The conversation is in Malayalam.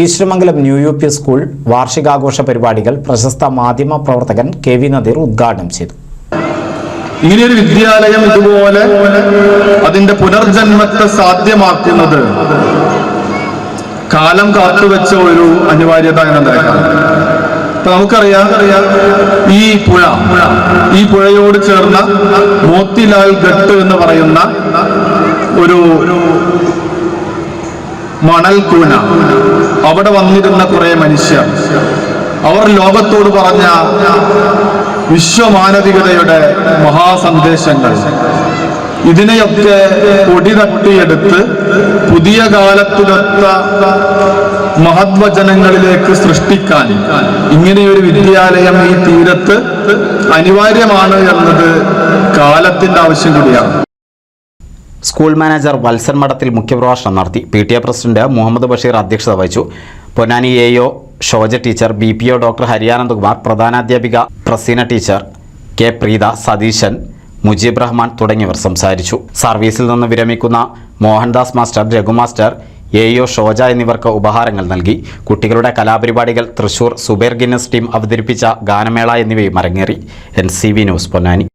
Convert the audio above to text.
Eeswaramangalam new U P school വാർഷികാഘോഷ പരിപാടികൾ പ്രശസ്ത മാധ്യമ പ്രവർത്തകൻ കെ.വി. നദീർ ഉദ്ഘാടനം ചെയ്തു. ഇങ്ങനെയൊരു വിദ്യാലയം ഇതുപോലെ അതിന്റെ പുനർജന്മത്തെ സാധ്യമാക്കുന്നത് കാലം കാത്തുവെച്ച ഒരു അനിവാര്യത എന്ന നിലക്കാണ്. അപ്പൊ നമുക്കറിയാം, ഈ പുഴയോട് ചേർന്ന മോത്തിലാൽ ഘട്ട് എന്ന് പറയുന്ന ഒരു മണൽക്കൂന, അവിടെ വന്നിരുന്ന കുറെ മനുഷ്യർ, അവർ ലോകത്തോട് പറഞ്ഞ വിശ്വമാനവികതയുടെ മഹാസന്ദേശങ്ങൾ, ഇതിനെയൊക്കെ പൊടി തട്ടിയെടുത്ത് പുതിയ കാലത്തിലൊത്ത മഹത്വചനങ്ങളിലേക്ക് സൃഷ്ടിക്കാൻ ഇങ്ങനെയൊരു വിദ്യാലയം ഈ തീരത്ത് അനിവാര്യമാണ് എന്നത് കാലത്തിന്റെ ആവശ്യം കൂടിയാണ്. സ്കൂൾ മാനേജർ വത്സൻ മഠത്തിൽ മുഖ്യപ്രഭാഷണം നടത്തി. PTA പ്രസിഡന്റ് മുഹമ്മദ് ബഷീർ അധ്യക്ഷത വഹിച്ചു. Ponnani AO Shoja teacher, BPO doctor Hariyanandakumar, പ്രധാനാധ്യാപിക പ്രസീന ടീച്ചർ, K. പ്രീത, സതീശൻ, മുജീബ് റഹ്മാൻ തുടങ്ങിയവർ സംസാരിച്ചു. സർവീസിൽ നിന്ന് വിരമിക്കുന്ന Mohandas master, Raghu master, AO Shoja എന്നിവർക്ക് ഉപഹാരങ്ങൾ നൽകി. കുട്ടികളുടെ കലാപരിപാടികൾ, തൃശൂർ സുബൈർ ഗിന്നസ് ടീം അവതരിപ്പിച്ച ഗാനമേള എന്നിവയും അരങ്ങേറി. NCV news, Ponnani.